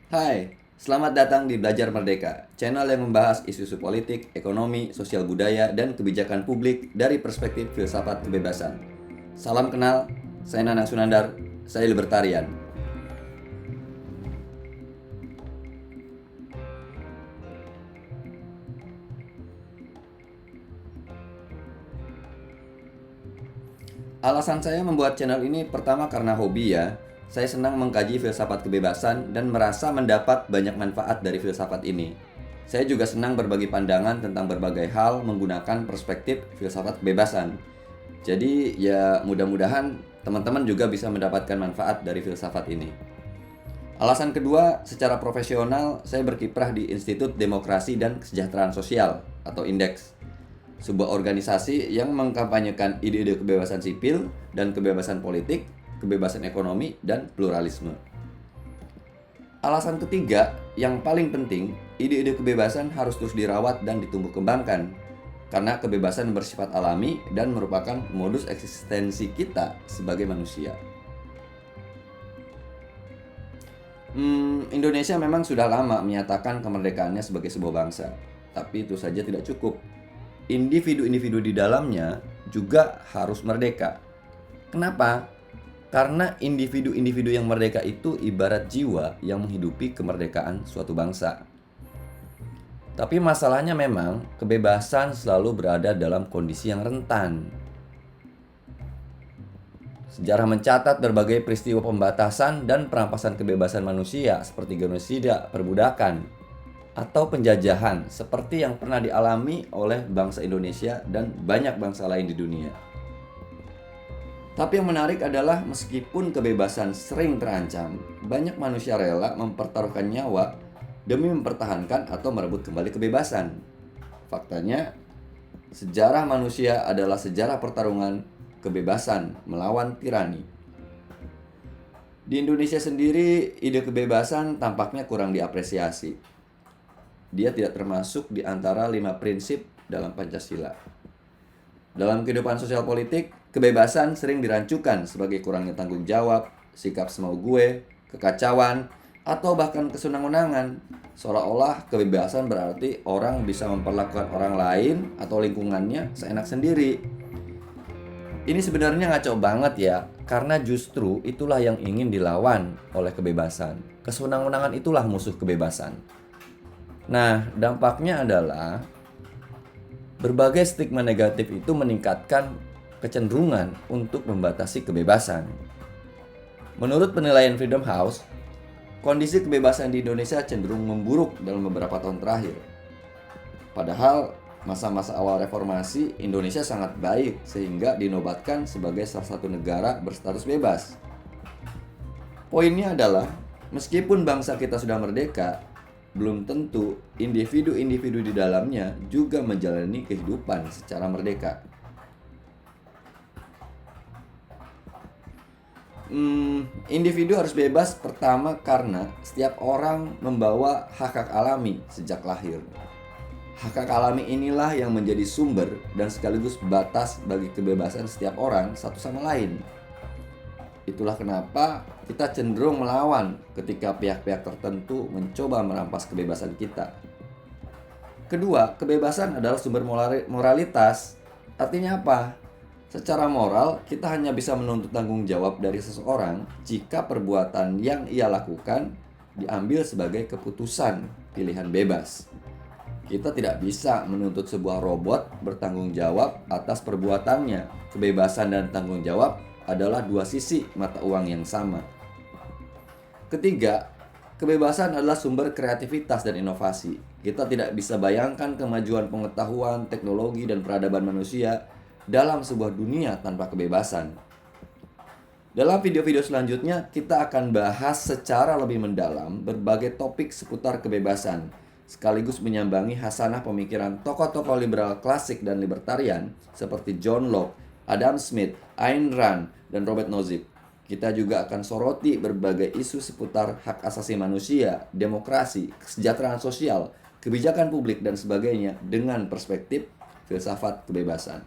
Hai, selamat datang di Belajar Merdeka, channel yang membahas isu-isu politik, ekonomi, sosial budaya, dan kebijakan publik dari perspektif filsafat kebebasan. Salam kenal, saya Nanang Sunandar, saya libertarian. Alasan saya membuat channel ini pertama karena hobi ya. Saya senang mengkaji filsafat kebebasan dan merasa mendapat banyak manfaat dari filsafat ini. Saya juga senang berbagi pandangan tentang berbagai hal menggunakan perspektif filsafat kebebasan. Jadi ya mudah-mudahan teman-teman juga bisa mendapatkan manfaat dari filsafat ini. Alasan kedua, secara profesional saya berkiprah di Institut Demokrasi dan Kesejahteraan Sosial atau INDEX, sebuah organisasi yang mengkampanyekan ide-ide kebebasan sipil dan kebebasan politik, kebebasan ekonomi, dan pluralisme. Alasan ketiga, yang paling penting, ide-ide kebebasan harus terus dirawat dan ditumbuh kembangkan, karena kebebasan bersifat alami dan merupakan modus eksistensi kita sebagai manusia. Indonesia memang sudah lama menyatakan kemerdekaannya sebagai sebuah bangsa, tapi itu saja tidak cukup. Individu-individu di dalamnya juga harus merdeka. Kenapa? Karena individu-individu yang merdeka itu ibarat jiwa yang menghidupi kemerdekaan suatu bangsa. Tapi masalahnya memang kebebasan selalu berada dalam kondisi yang rentan. Sejarah mencatat berbagai peristiwa pembatasan dan perampasan kebebasan manusia seperti genosida, perbudakan, atau penjajahan seperti yang pernah dialami oleh bangsa Indonesia dan banyak bangsa lain di dunia. Tapi yang menarik adalah meskipun kebebasan sering terancam, banyak manusia rela mempertaruhkan nyawa demi mempertahankan atau merebut kembali kebebasan. Faktanya, sejarah manusia adalah sejarah pertarungan kebebasan melawan tirani. Di Indonesia sendiri, ide kebebasan tampaknya kurang diapresiasi. Dia tidak termasuk di antara 5 prinsip dalam Pancasila. Dalam kehidupan sosial politik, kebebasan sering dirancukan sebagai kurangnya tanggung jawab, sikap semau gue, kekacauan, atau bahkan kesenang-wenangan. Seolah-olah kebebasan berarti orang bisa memperlakukan orang lain atau lingkungannya seenak sendiri. Ini sebenarnya ngaco banget ya, karena justru itulah yang ingin dilawan oleh kebebasan. Kesenang-wenangan itulah musuh kebebasan. Nah, dampaknya adalah berbagai stigma negatif itu meningkatkan kecenderungan untuk membatasi kebebasan. Menurut penilaian Freedom House, kondisi kebebasan di Indonesia cenderung memburuk dalam beberapa tahun terakhir. Padahal masa-masa awal reformasi Indonesia sangat baik sehingga dinobatkan sebagai salah satu negara berstatus bebas. Poinnya adalah, meskipun bangsa kita sudah merdeka, belum tentu individu-individu di dalamnya juga menjalani kehidupan secara merdeka. Individu harus bebas pertama karena setiap orang membawa hak-hak alami sejak lahir. Hak-hak alami inilah yang menjadi sumber dan sekaligus batas bagi kebebasan setiap orang satu sama lain. Itulah kenapa kita cenderung melawan ketika pihak-pihak tertentu mencoba merampas kebebasan kita. Kedua, kebebasan adalah sumber moralitas. Artinya apa? Secara moral, kita hanya bisa menuntut tanggung jawab dari seseorang jika perbuatan yang ia lakukan diambil sebagai keputusan pilihan bebas. Kita tidak bisa menuntut sebuah robot bertanggung jawab atas perbuatannya. Kebebasan dan tanggung jawab adalah dua sisi mata uang yang sama. Ketiga, kebebasan adalah sumber kreativitas dan inovasi. Kita tidak bisa bayangkan kemajuan pengetahuan, teknologi, dan peradaban manusia dalam sebuah dunia tanpa kebebasan. Dalam video-video selanjutnya, kita akan bahas secara lebih mendalam berbagai topik seputar kebebasan, sekaligus menyambangi hasanah pemikiran tokoh-tokoh liberal klasik dan libertarian seperti John Locke, Adam Smith, Ayn Rand, dan Robert Nozick. Kita juga akan soroti berbagai isu seputar hak asasi manusia, demokrasi, kesejahteraan sosial, kebijakan publik, dan sebagainya dengan perspektif filsafat kebebasan.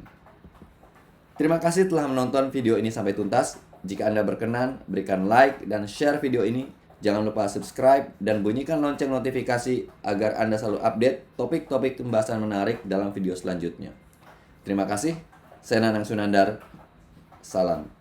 Terima kasih telah menonton video ini sampai tuntas. Jika Anda berkenan, berikan like dan share video ini Jangan lupa subscribe dan bunyikan lonceng notifikasi agar Anda selalu update topik-topik pembahasan menarik dalam video selanjutnya. Terima kasih. Saya Nanang Sunandar. Salam.